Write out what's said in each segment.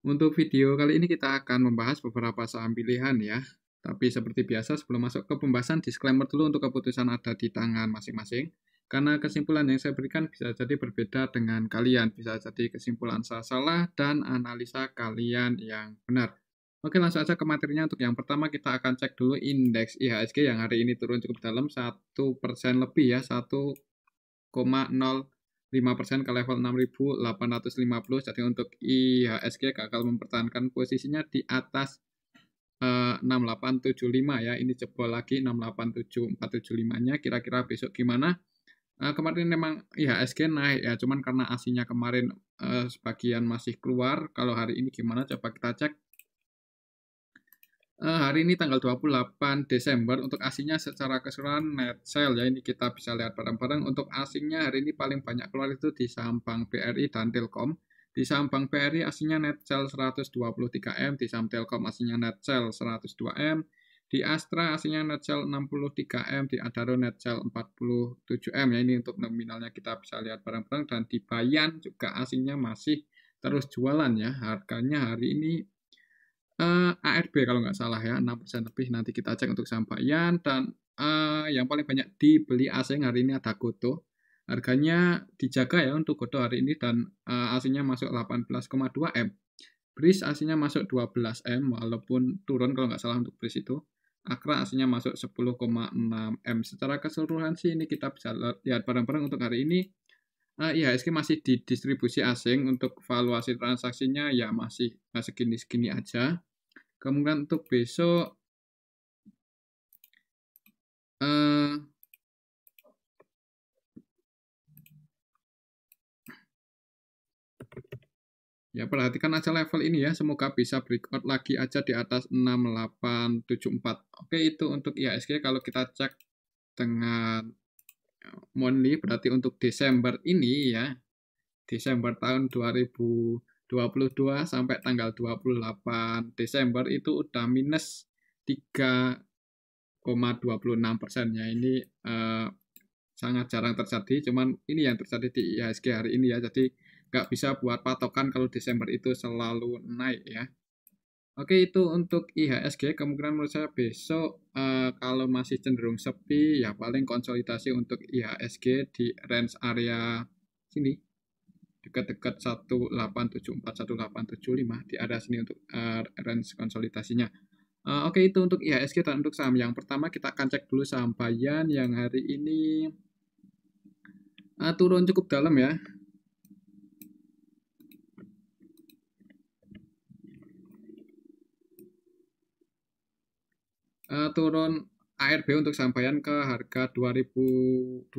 Untuk video kali ini kita akan membahas beberapa saham pilihan ya. Tapi seperti biasa sebelum masuk ke pembahasan, disclaimer dulu untuk keputusan ada di tangan masing-masing. Karena kesimpulan yang saya berikan bisa jadi berbeda dengan kalian. Bisa jadi kesimpulan saya salah dan analisa kalian yang benar. Oke, langsung aja ke materinya. Untuk yang pertama kita akan cek dulu indeks IHSG yang hari ini turun cukup dalam 1% lebih ya, 1,05% ke level 6.850. Jadi untuk IHSG gagal mempertahankan posisinya di atas 6875 ya. Ini jebol lagi 687475-nya. Kira-kira besok gimana? Kemarin memang IHSG naik ya, cuman karena aslinya kemarin sebagian masih keluar. Kalau hari ini gimana? Coba kita cek. Hari ini tanggal 28 Desember untuk asingnya secara keseluruhan net sell ya, ini kita bisa lihat bareng-bareng. Untuk asingnya hari ini paling banyak keluar itu di saham Bank BRI dan Telkom. Di saham Bank BRI asingnya net sell 123M, di saham Telkom asingnya net sell 102M, di Astra asingnya net sell 63M, di Adaro net sell 47M ya, ini untuk nominalnya kita bisa lihat bareng-bareng. Dan di Bayan juga asingnya masih terus jualan ya, harganya hari ini ARB kalau nggak salah ya, 6% lebih. Nanti kita cek untuk saham Bayan. Dan yang paling banyak dibeli asing hari ini ada Goto. Harganya dijaga ya untuk Goto hari ini, dan asingnya masuk 18,2M. BRIS asingnya masuk 12M, walaupun turun kalau nggak salah untuk BRIS itu. Akra asingnya masuk 10,6M. Secara keseluruhan sih ini kita bisa lihat bareng-bareng untuk hari ini. IHSG masih di distribusi asing. Untuk valuasi transaksinya ya masih segini-segini aja. Kemudian untuk besok ya perhatikan aja level ini ya, semoga bisa breakout lagi aja di atas 6874. Oke, itu untuk IHSG. Kalau kita cek dengan monthly, berarti untuk Desember ini ya, Desember tahun 2022 sampai tanggal 28 Desember itu udah minus 3,26% ya. Ini sangat jarang terjadi, cuman ini yang terjadi di IHSG hari ini ya. Jadi nggak bisa buat patokan kalau Desember itu selalu naik ya. Oke, itu untuk IHSG. Kemungkinan menurut saya besok kalau masih cenderung sepi ya paling konsolidasi untuk IHSG di range area sini, dekat-dekat 1874-1875 di area sini untuk range konsolidasinya. Oke, itu untuk IHSG. Dan untuk saham yang pertama kita akan cek dulu saham Bayan yang hari ini turun cukup dalam ya. Turun ARB untuk saham Bayan ke harga 21.775.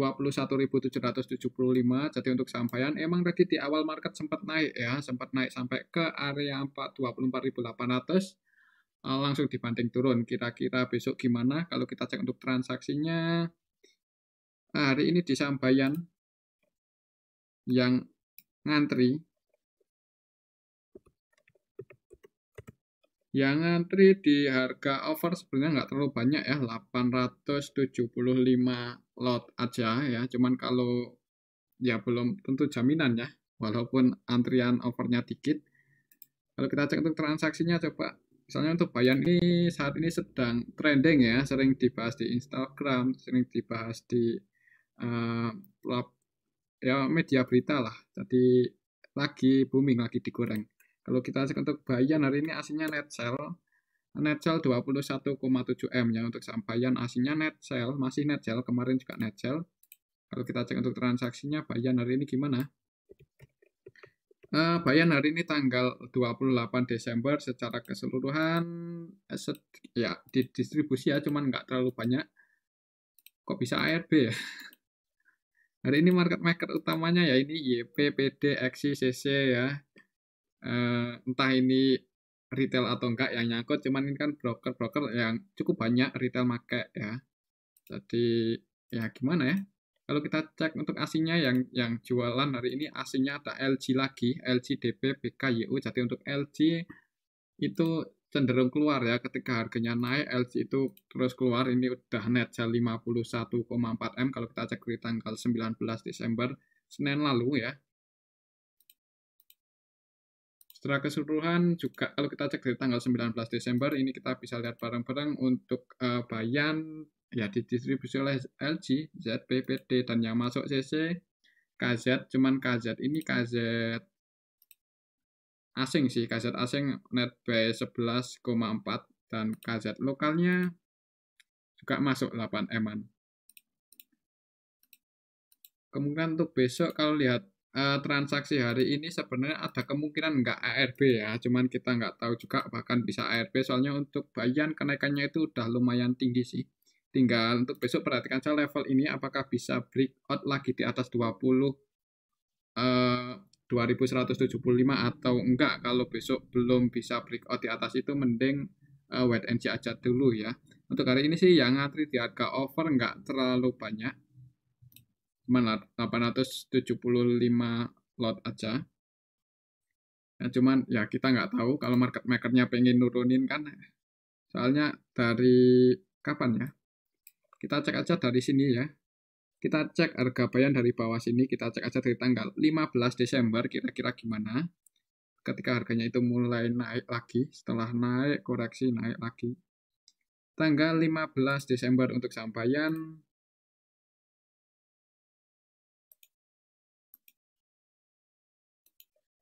Jadi untuk saham Bayan emang tadi di awal market sempat naik ya, sempat naik sampai ke area 24.800. Langsung dibanting turun. Kira-kira besok gimana? Kalau kita cek untuk transaksinya, hari ini di saham Bayan yang ngantri di harga over sebenarnya nggak terlalu banyak ya, 875 lot aja ya. Cuman kalau ya belum tentu jaminan ya, walaupun antrian overnya dikit. Kalau kita cek untuk transaksinya, coba misalnya untuk Bayan ini saat ini sedang trending ya, sering dibahas di Instagram, sering dibahas di uh, ya media berita lah. Jadi lagi booming, lagi digoreng. Kalau kita cek untuk Bayan hari ini aslinya net sell 21,7M ya. Untuk saham Bayan aslinya net sell, masih net sell, kemarin juga net sell. Kalau kita cek untuk transaksinya Bayan hari ini gimana? Bayan hari ini tanggal 28 Desember secara keseluruhan ya di distribusi ya, cuman nggak terlalu banyak. Kok bisa ARB ya? Hari ini market maker utamanya ya ini YP, PD, XI, CC ya. Entah ini retail atau enggak yang nyangkut, cuman ini kan broker-broker yang cukup banyak retail make ya. Jadi ya gimana ya? Kalau kita cek untuk asingnya yang jualan hari ini, asingnya ada LG lagi, LG DP, BKYU. Jadi untuk LG itu cenderung keluar ya, ketika harganya naik LG itu terus keluar. Ini udah net sell 51,4M kalau kita cek di tanggal 19 Desember Senin lalu ya. Secara keseluruhan juga kalau kita cek dari tanggal 19 Desember ini kita bisa lihat bareng-bareng untuk Bayan ya didistribusi oleh LG, ZP, PD dan yang masuk CC, KZ, cuman KZ ini KZ asing sih, KZ asing netbuy 11,4 dan KZ lokalnya juga masuk 8 M-an. Kemungkinan untuk besok kalau lihat transaksi hari ini sebenarnya ada kemungkinan nggak ARB ya, cuman kita nggak tahu juga bahkan bisa ARB soalnya untuk Bayan kenaikannya itu udah lumayan tinggi sih. Tinggal untuk besok perhatikan saja level ini apakah bisa breakout lagi di atas 20 2175 atau enggak. Kalau besok belum bisa breakout di atas itu mending wait and see aja dulu ya. Untuk hari ini sih yang ngantri di harga over nggak terlalu banyak. Cuma 875 lot aja. Ya, cuman ya kita nggak tahu kalau market makernya pengen nurunin kan. Soalnya dari kapan ya? Kita cek aja dari sini ya. Kita cek harga Bayan dari bawah sini, kita cek aja dari tanggal 15 Desember kira-kira gimana. Ketika harganya itu mulai naik lagi, setelah naik, koreksi, naik lagi. Tanggal 15 Desember untuk saham Bayan.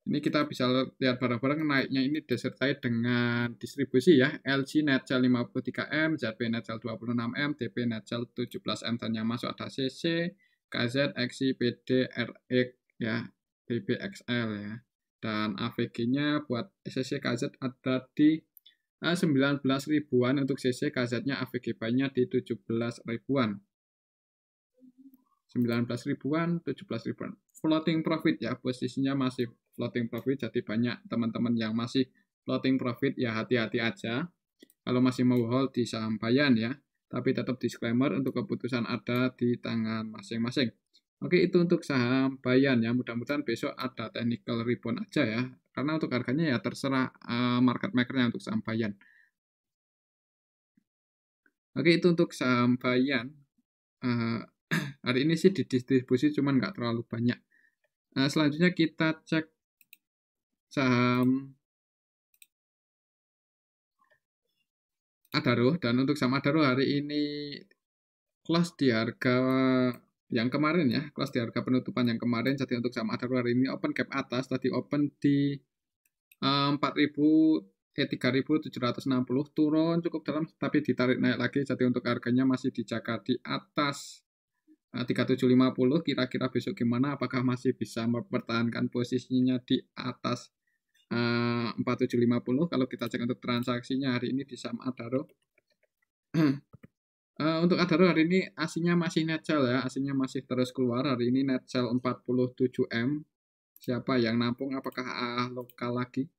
Ini kita bisa lihat bareng-bareng naiknya ini disertai dengan distribusi ya. LG net sell 53M, ZP net sell 26M, DP net sell 17M, dan yang masuk ada CC, KZ, XI, PD, RX ya, BBXL ya. Dan AVG-nya buat CC KZ ada di 19 ribuan untuk CC, KZ-nya AVG buy-nya di 17 ribuan. 19 ribuan, 17 ribuan. Floating profit ya, posisinya masih floating profit, jadi banyak teman-teman yang masih floating profit ya hati-hati aja. Kalau masih mau hold di saham Bayan ya, tapi tetap disclaimer untuk keputusan ada di tangan masing-masing. Oke, itu untuk saham Bayan ya. Mudah-mudahan besok ada technical rebound aja ya. Karena untuk harganya ya terserah market makernya untuk saham Bayan. Oke, itu untuk saham Bayan. Hari ini sih didistribusi cuman nggak terlalu banyak. Selanjutnya kita cek saham Adaro, dan untuk saham Adaro hari ini close di harga yang kemarin ya, close di harga penutupan yang kemarin. Jadi untuk saham Adaro hari ini open gap atas, tadi open di 3.760, turun cukup dalam tapi ditarik naik lagi. Jadi untuk harganya masih dijaga di atas 3750. Kira-kira besok gimana, apakah masih bisa mempertahankan posisinya di atas 4750. Kalau kita cek untuk transaksinya hari ini di saham Adaro, untuk Adaro hari ini aslinya masih net sell ya, aslinya masih terus keluar. Hari ini net sell 47M. Siapa yang nampung, apakah lokal lagi?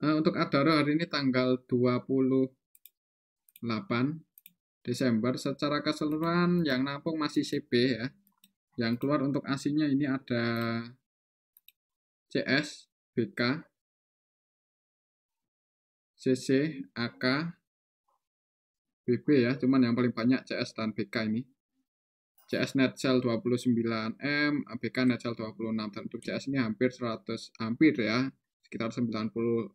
Untuk Adaro hari ini tanggal 28 Desember, secara keseluruhan yang nampung masih CB ya. Yang keluar untuk aslinya ini ada CS, BK, CC, AK, BB ya, cuman yang paling banyak CS dan BK ini. CS net sell 29M, BK net sell 26, dan untuk CS ini hampir 100, hampir ya, sekitar 98%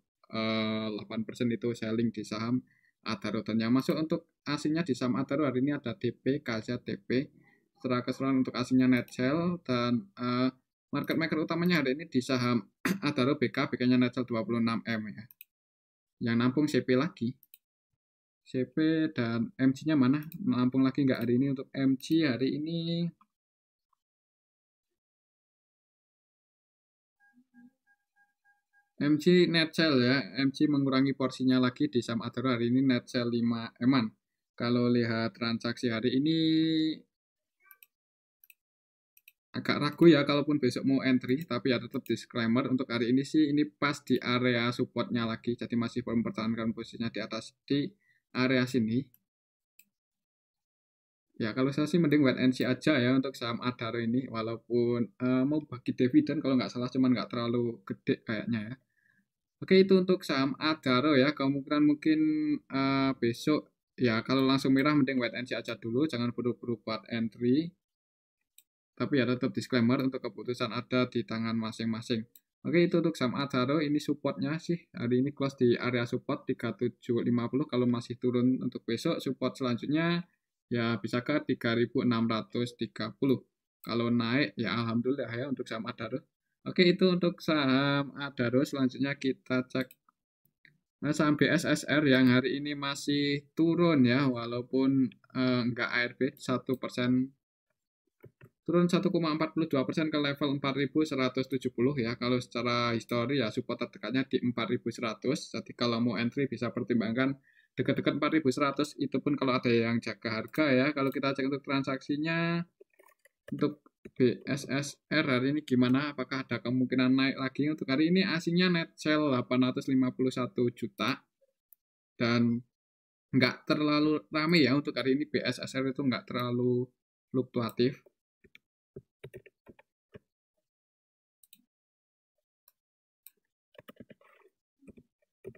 itu selling di saham Adaro. Dan yang masuk untuk aslinya di saham Adaro hari ini ada DP, KZ, TP. Secara keseluruhan untuk aslinya net sell, dan market maker utamanya hari ini di saham Adaro BK, BK-nya net sell 26M ya. Yang nampung CP lagi. CP dan MC-nya mana? Nampung lagi nggak hari ini? Untuk MC hari ini MC net sell ya. MC mengurangi porsinya lagi di saham Adaro hari ini net sell 5 eman. Kalau lihat transaksi hari ini agak ragu ya kalaupun besok mau entry, tapi ya tetap disclaimer untuk hari ini sih ini pas di area supportnya lagi, jadi masih mempertahankan posisinya di atas di area sini. Ya kalau saya sih mending wait and see aja ya untuk saham Adaro ini, walaupun mau bagi dividen kalau nggak salah, cuman nggak terlalu gede kayaknya ya. Oke, itu untuk saham Adaro ya, kemungkinan mungkin besok ya kalau langsung merah mending wait and see aja dulu, jangan buru-buru buat entry. Tapi ya tetap disclaimer untuk keputusan ada di tangan masing-masing. Oke, itu untuk saham Adaro. Ini supportnya sih hari ini close di area support 3750. Kalau masih turun untuk besok, support selanjutnya ya bisa ke 3630. Kalau naik ya alhamdulillah ya untuk saham Adaro. Oke, itu untuk saham Adaro. Selanjutnya kita cek saham BSSR yang hari ini masih turun ya, walaupun enggak ARB 1%, turun 1,42% ke level 4.170 ya. Kalau secara histori ya support terdekatnya di 4.100. Jadi kalau mau entry bisa pertimbangkan dekat-dekat 4.100, itu pun kalau ada yang jaga harga ya. Kalau kita cek untuk transaksinya, untuk BSSR hari ini gimana? Apakah ada kemungkinan naik lagi? Untuk hari ini aslinya net sell 851 juta dan nggak terlalu rame ya untuk hari ini. BSSR itu nggak terlalu fluktuatif.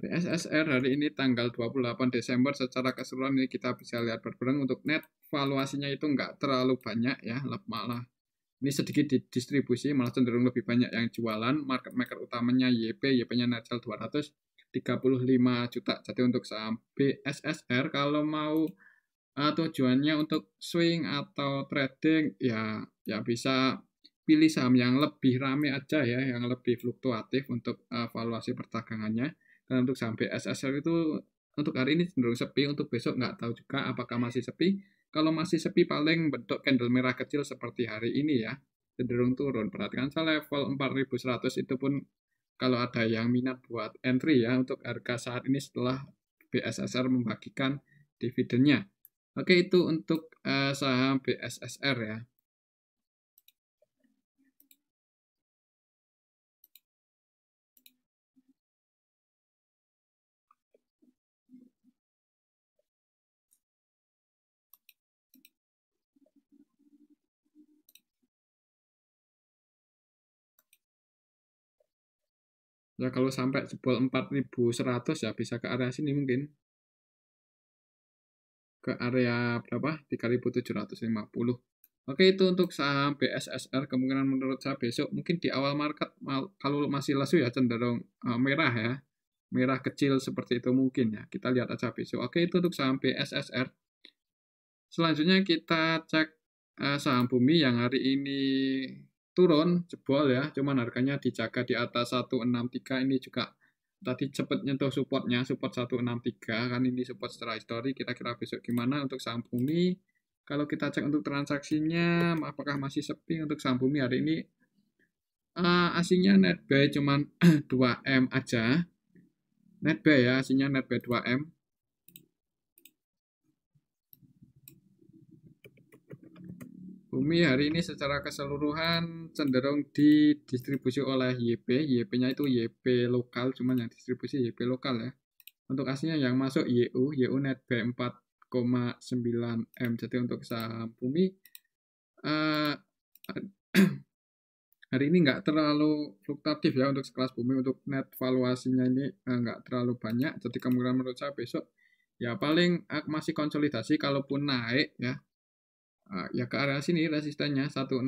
BSSR hari ini tanggal 28 Desember secara keseluruhan ini kita bisa lihat bareng untuk net valuasinya itu nggak terlalu banyak ya, malah ini sedikit didistribusi, malah cenderung lebih banyak yang jualan. Market maker utamanya YP-nya net sell 235 juta. Jadi untuk saham BSSR kalau mau tujuannya untuk swing atau trading ya bisa pilih saham yang lebih rame aja ya, yang lebih fluktuatif untuk valuasi perdagangannya. Dan untuk saham BSSR itu untuk hari ini cenderung sepi, untuk besok nggak tahu juga apakah masih sepi. Kalau masih sepi paling bentuk candle merah kecil seperti hari ini ya, cenderung turun. Perhatikan saya level 4.100 itu pun kalau ada yang minat buat entry ya untuk harga saat ini setelah BSSR membagikan dividennya. Oke, itu untuk saham BSSR ya. Ya kalau sampai jebol 4.100 ya bisa ke area sini mungkin. Ke area berapa? 3.750. Oke, itu untuk saham BSSR. Kemungkinan menurut saya besok mungkin di awal market kalau masih lesu ya cenderung merah ya. Merah kecil seperti itu mungkin ya. Kita lihat aja besok. Oke, itu untuk saham BSSR. Selanjutnya kita cek saham Bumi yang hari ini turun, jebol ya. Cuman harganya dijaga di atas 163. Ini juga tadi cepet nyentuh supportnya, support 163. Kan ini support secara histori. Kira-kira besok gimana untuk saham Bumi? Kalau kita cek untuk transaksinya, apakah masih sepi untuk saham Bumi hari ini? Aslinya net buy cuman 2M aja. Net buy ya, aslinya net buy 2M. Bumi hari ini secara keseluruhan cenderung didistribusi oleh YP. YP-nya itu YP lokal, cuman yang distribusi YP lokal ya. Untuk aslinya yang masuk YU net B 4,9 M. Jadi untuk saham Bumi hari ini nggak terlalu fluktuatif ya untuk sekelas Bumi. Untuk net valuasinya ini nggak terlalu banyak. Jadi kemungkinan menurut saya besok ya paling masih konsolidasi, kalaupun naik ya ke area sini resistennya 168.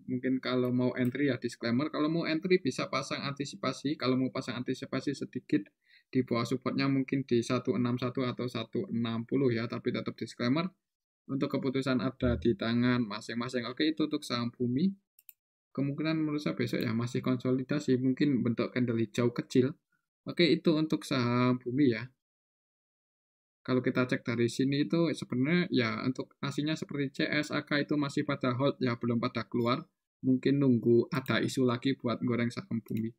Mungkin kalau mau entry ya disclaimer, kalau mau entry bisa pasang antisipasi. Kalau mau pasang antisipasi sedikit di bawah supportnya mungkin di 161 atau 160 ya, tapi tetap disclaimer untuk keputusan ada di tangan masing-masing. Oke, itu untuk saham Bumi. Kemungkinan menurut saya besok ya masih konsolidasi, mungkin bentuk candle hijau kecil. Oke, itu untuk saham Bumi ya. Kalau kita cek dari sini itu sebenarnya ya untuk aslinya seperti CS, AK itu masih pada hold ya, belum pada keluar. Mungkin nunggu ada isu lagi buat goreng saham Bumi.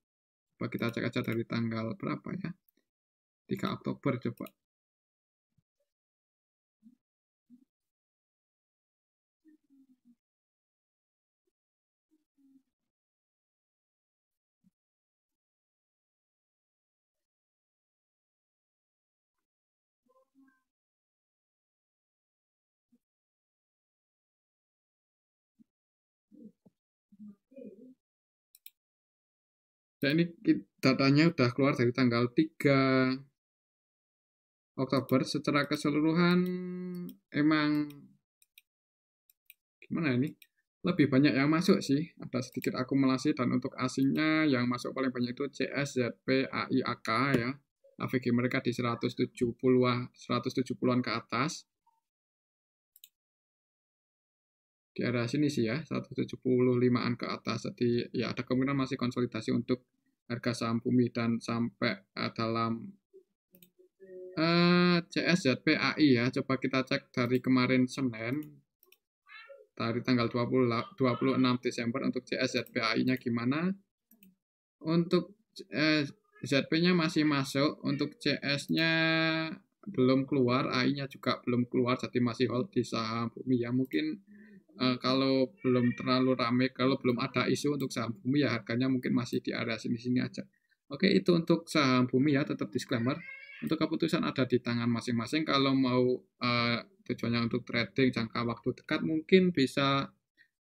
Coba kita cek aja dari tanggal berapa ya. 3 Oktober coba. Dan ini datanya udah keluar dari tanggal 3 Oktober. Secara keseluruhan emang gimana ini? lebih banyak yang masuk sih, ada sedikit akumulasi, dan untuk asingnya yang masuk paling banyak itu CS, ZP, AI, AK ya. AVG mereka di 170-an ke atas. Di area sini sih ya, 175-an ke atas. Jadi ya ada kemungkinan masih konsolidasi untuk harga saham bumi, dan sampai dalam CSZPAI ya. Coba kita cek dari kemarin Senin, dari tanggal 26 Desember untuk CSZPAI-nya gimana. Untuk ZP-nya masih masuk, untuk CS-nya belum keluar, AI-nya juga belum keluar, jadi masih hold di saham bumi ya. Mungkin kalau belum terlalu ramai, kalau belum ada isu untuk saham bumi ya harganya mungkin masih di area sini-sini aja. Oke, itu untuk saham bumi ya, tetap disclaimer. Untuk keputusan ada di tangan masing-masing. Kalau mau tujuannya untuk trading jangka waktu dekat, mungkin bisa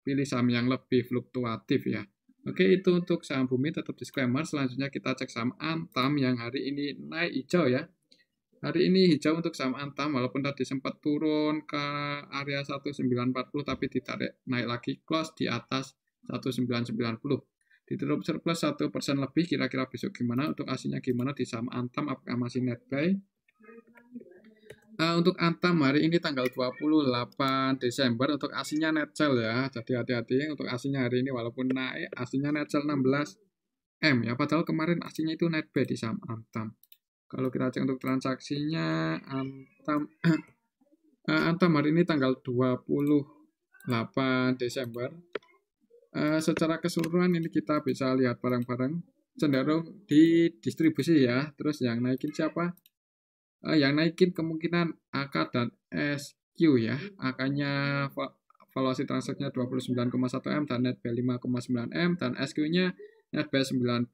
pilih saham yang lebih fluktuatif ya. Oke, itu untuk saham bumi, tetap disclaimer. Selanjutnya kita cek saham Antam yang hari ini naik hijau ya. Hari ini hijau untuk saham Antam, walaupun tadi sempat turun ke area 1940, tapi ditarik naik lagi, close di atas 1990. Ditutup surplus 1% lebih, kira-kira besok gimana? Untuk aslinya gimana di saham Antam, apakah masih net buy? Untuk Antam hari ini tanggal 28 Desember, untuk aslinya net sell ya, jadi hati-hati untuk aslinya hari ini, walaupun naik, aslinya net sell 16 M ya, padahal kemarin aslinya itu net buy di saham Antam. Kalau kita cek untuk transaksinya, Antam hari ini tanggal 28 Desember. Secara keseluruhan ini kita bisa lihat barang-barang cenderung di distribusi ya. Terus yang naikin siapa? Yang naikin kemungkinan AK dan SQ ya. AK-nya valuasi transaksinya 29,1 M dan net B 5,9 M, dan SQ-nya net B 19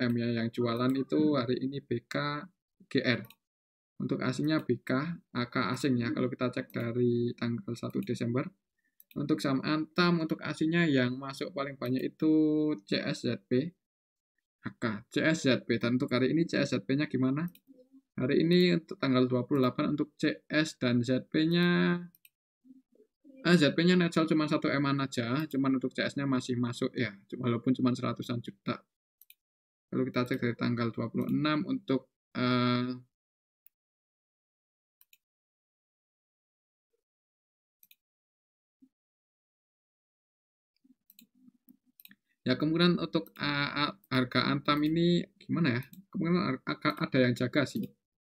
M ya. Yang jualan itu hari ini BKGR. Untuk asingnya BK, AK asing ya. Kalau kita cek dari tanggal 1 Desember. Untuk saham Antam, untuk asingnya yang masuk paling banyak itu CSZP, AK, CSZP. Dan untuk hari ini CSZP-nya gimana? Hari ini untuk tanggal 28 untuk CS dan ZP-nya, ZP-nya net sell cuma 1 M-an aja, cuman untuk CS-nya masih masuk ya, walaupun cuma 100-an juta. Kalau kita cek dari tanggal 26 untuk ya kemungkinan untuk harga Antam ini gimana ya? Kemungkinan ada yang jaga sih.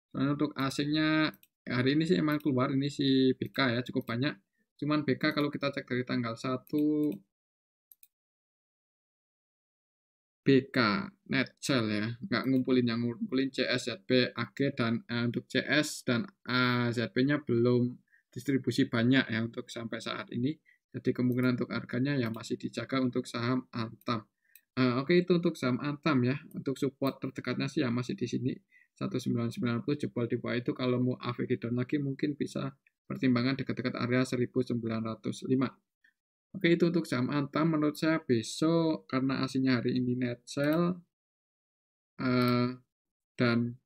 Soalnya untuk asingnya hari ini sih emang keluar, ini si BK ya cukup banyak. Cuman BK kalau kita cek dari tanggal 1 BK net sell ya, nggak ngumpulin, yang ngumpulin CS, ZP, AG, dan untuk CS dan ZP-nya belum distribusi banyak ya untuk sampai saat ini. Jadi kemungkinan untuk harganya ya masih dijaga untuk saham Antam. Oke, itu untuk saham Antam ya. Untuk support terdekatnya sih ya masih di sini 1990, jebol di bawah itu. Kalau mau AVG down lagi mungkin bisa pertimbangan dekat-dekat area 1905. Oke, itu untuk saham Antam. Menurut saya besok karena aslinya hari ini net sell dan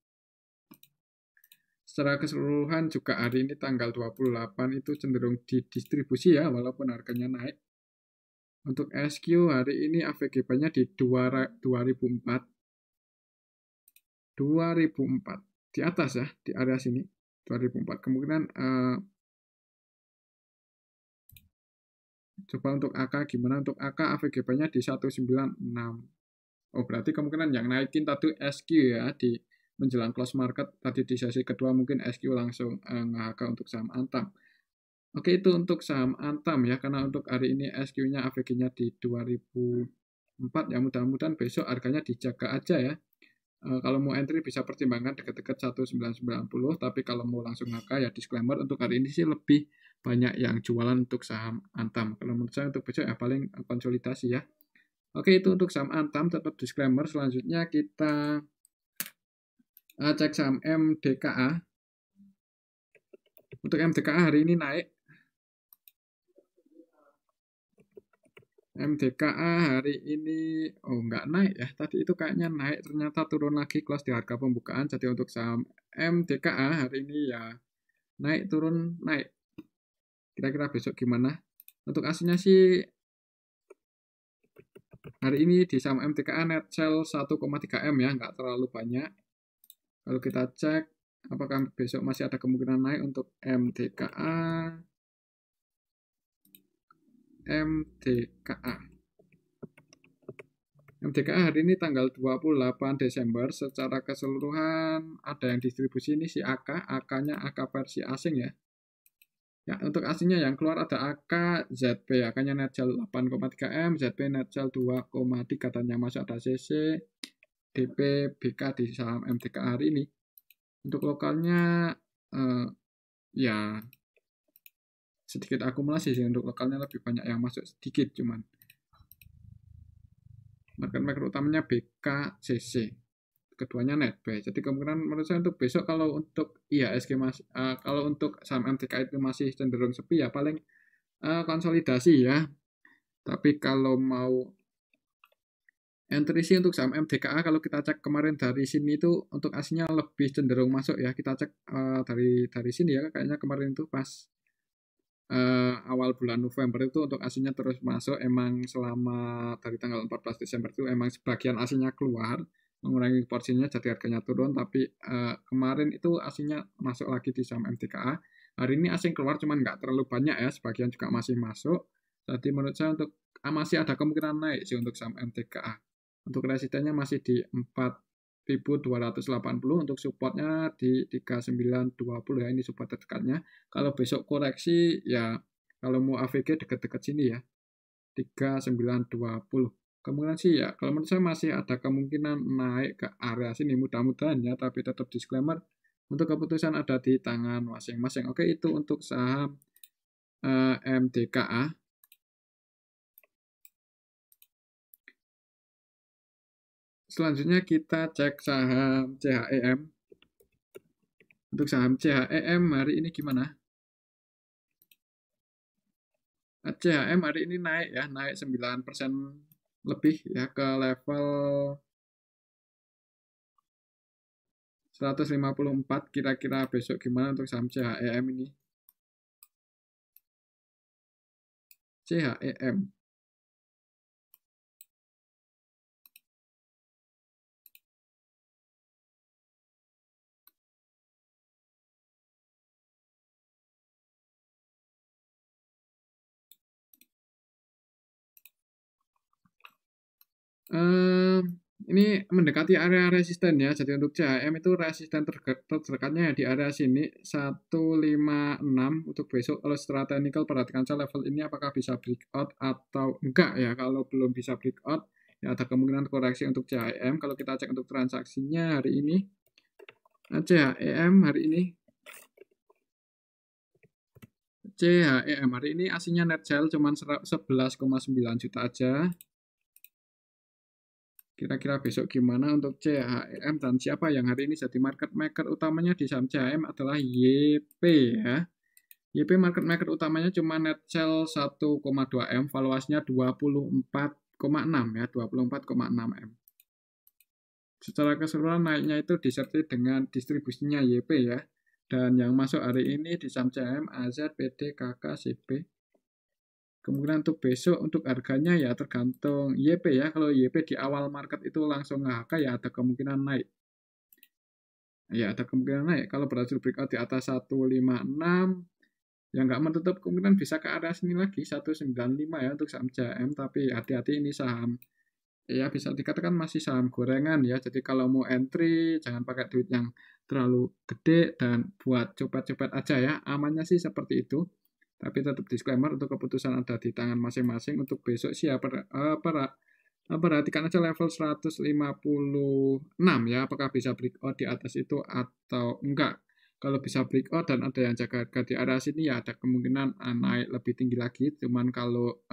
secara keseluruhan juga hari ini tanggal 28 itu cenderung didistribusi ya, walaupun harganya naik. Untuk SQ hari ini AVG nya di 2004 di atas ya, di area sini 2004. Kemungkinan coba untuk AK gimana? Untuk AK AVG nya di 196. Oh, berarti kemungkinan yang naikin tadi SQ ya, di menjelang close market tadi di sesi kedua mungkin SQ langsung nge-HK untuk saham Antam. Oke, itu untuk saham Antam ya, karena untuk hari ini SQ-nya AVG-nya di 2004 ya, mudah-mudahan besok harganya dijaga aja ya. Kalau mau entry bisa pertimbangkan dekat-dekat 1990, tapi kalau mau langsung HK ya disclaimer, untuk hari ini sih lebih banyak yang jualan untuk saham Antam. Kalau menurut saya untuk besok ya paling konsolidasi ya. Oke, itu untuk saham Antam, tetap disclaimer. Selanjutnya kita cek saham MDKA. Untuk MDKA hari ini naik. MDKA hari ini, oh nggak naik ya. Tadi itu kayaknya naik, ternyata turun lagi close di harga pembukaan. Jadi untuk saham MDKA hari ini ya naik, turun, naik. Kira-kira besok gimana? Untuk aslinya sih hari ini di saham MTKA net sell 1,3 M ya, nggak terlalu banyak. Kalau kita cek, apakah besok masih ada kemungkinan naik untuk MTKA. MTKA hari ini tanggal 28 Desember, secara keseluruhan ada yang distribusi ini si AK, AK-nya AK versi asing ya. Ya, untuk aslinya yang keluar ada AK, ZP, AK-nya net sell 8,3 M, ZP net sell 2,3, dan yang masuk ada CC, DP, BK di saham MTK hari ini. Untuk lokalnya, ya sedikit akumulasi sih, untuk lokalnya lebih banyak yang masuk sedikit, cuman market utamanya BKCC. Keduanya net buy. Jadi kemungkinan menurut saya untuk besok kalau untuk IHSG kalau untuk saham MTK itu masih cenderung sepi ya paling konsolidasi ya. Tapi kalau mau entry sih untuk saham MTKA kalau kita cek kemarin dari sini itu untuk aslinya lebih cenderung masuk ya. Kita cek dari sini ya kayaknya kemarin itu pas awal bulan November itu untuk aslinya terus masuk. Emang selama dari tanggal 14 Desember itu emang sebagian aslinya keluar mengurangi porsinya jadi harganya turun, tapi kemarin itu aslinya masuk lagi di saham MTKA. Hari ini asing keluar cuman nggak terlalu banyak ya, sebagian juga masih masuk. Jadi menurut saya untuk masih ada kemungkinan naik sih untuk saham MTKA. Untuk resistennya masih di 4.280, untuk supportnya di 3.920 ya, ini support terdekatnya. Kalau besok koreksi ya kalau mau AVG dekat-dekat sini ya 3.920. Kemungkinan sih ya, kalau menurut saya masih ada kemungkinan naik ke area sini mudah-mudahan ya, tapi tetap disclaimer untuk keputusan ada di tangan masing-masing. Oke, itu untuk saham MTKA. Selanjutnya kita cek saham CHEM. Untuk saham CHEM hari ini gimana? CHM hari ini naik ya, naik 9% lebih ya ke level 154. Kira-kira besok gimana untuk saham CHEM ini? CHEM. Ini mendekati area resisten ya. Jadi untuk CHM itu resisten terdekatnya di area sini 156 untuk besok. Kalau secara teknikal perhatikan saya level ini apakah bisa breakout atau enggak ya. Kalau belum bisa breakout ya ada kemungkinan koreksi untuk CHM. Kalau kita cek untuk transaksinya hari ini, CHM hari ini aslinya net sell cuman 11,9 juta aja. Kira-kira besok gimana untuk CHEM dan siapa yang hari ini jadi market maker utamanya di saham CHEM adalah YP ya. YP market maker utamanya cuma net sell 1,2 M, valuasinya 24,6 ya, 24,6 M. Secara keseluruhan naiknya itu disertai dengan distribusinya YP ya. Dan yang masuk hari ini di saham CHEM AZ, PD, KK, CP. Kemungkinan untuk besok untuk harganya ya tergantung YP ya. Kalau YP di awal market itu langsung nge-HK ya ada kemungkinan naik. Ya ada kemungkinan naik. Kalau berhasil breakout di atas 156 ya nggak menutup kemungkinan bisa ke area sini lagi 195 ya untuk saham CHM. Tapi hati-hati ini saham ya bisa dikatakan masih saham gorengan ya. Jadi kalau mau entry jangan pakai duit yang terlalu gede dan buat coba-coba aja ya. Amannya sih seperti itu. Tapi tetap disclaimer untuk keputusan ada di tangan masing-masing. Untuk besok sih ya perhatikan aja level 156 ya. Apakah bisa breakout di atas itu atau enggak. Kalau bisa breakout dan ada yang jaga harga di area sini ya ada kemungkinan naik lebih tinggi lagi. Cuman kalau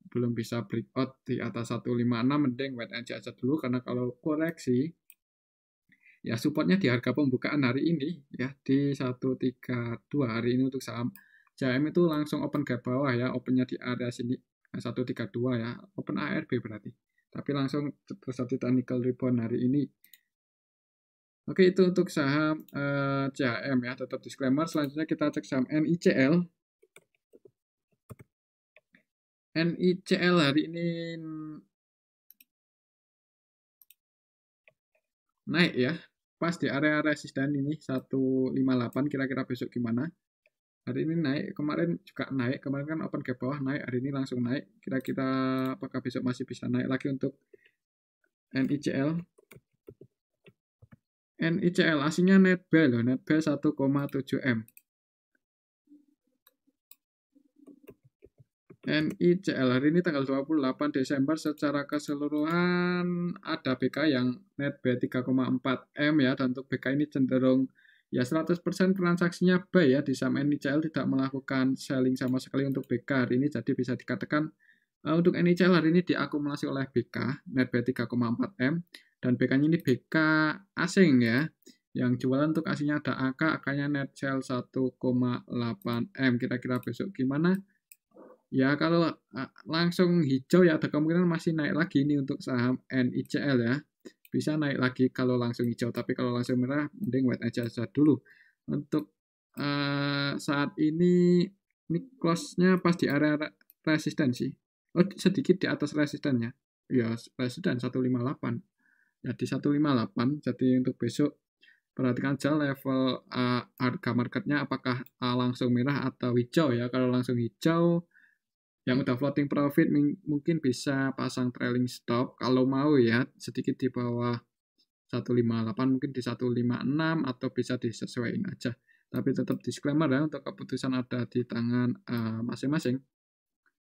belum bisa breakout di atas 156 mending wait and see aja dulu. Karena kalau koreksi ya supportnya di harga pembukaan hari ini ya di 132 hari ini untuk saham CHM itu langsung open gap bawah ya, opennya di area sini 132 ya, open ARB berarti. Tapi langsung terjadi technical rebound hari ini. Oke, itu untuk saham CHM ya, tetap disclaimer. Selanjutnya kita cek saham NICL. NICL hari ini naik ya, pas di area resisten ini 158, kira-kira besok gimana? Hari ini naik, kemarin juga naik, kemarin kan open gap bawah naik, hari ini langsung naik, kira-kira apakah besok masih bisa naik lagi untuk NICL? NICL aslinya net buy loh, net buy 1,7 M. NICL hari ini tanggal 28 Desember secara keseluruhan ada BK yang net buy 3,4 M ya, dan untuk BK ini cenderung ya 100% transaksinya buy ya, di saham NICL tidak melakukan selling sama sekali untuk BK hari ini, jadi bisa dikatakan untuk NICL hari ini diakumulasi oleh BK net buy 3,4 M, dan BK-nya ini BK asing ya, yang jualan untuk aslinya ada AK, AK-nya net sell 1,8 M. Kira-kira besok gimana? Ya kalau langsung hijau ya ada kemungkinan masih naik lagi ini untuk saham NICL ya. Bisa naik lagi kalau langsung hijau, tapi kalau langsung merah mending wait aja dulu. Untuk saat ini close-nya pas di area resistensi. Oh, sedikit di atas resistennya. Ya, resisten 158. Ya di 158. Jadi untuk besok perhatikan aja level harga marketnya apakah langsung merah atau hijau ya. Kalau langsung hijau yang udah floating profit mungkin bisa pasang trailing stop kalau mau ya, sedikit di bawah 158, mungkin di 156, atau bisa disesuaikan aja. Tapi tetap disclaimer ya, untuk keputusan ada di tangan masing-masing.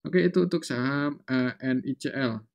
Oke, itu untuk saham NICL.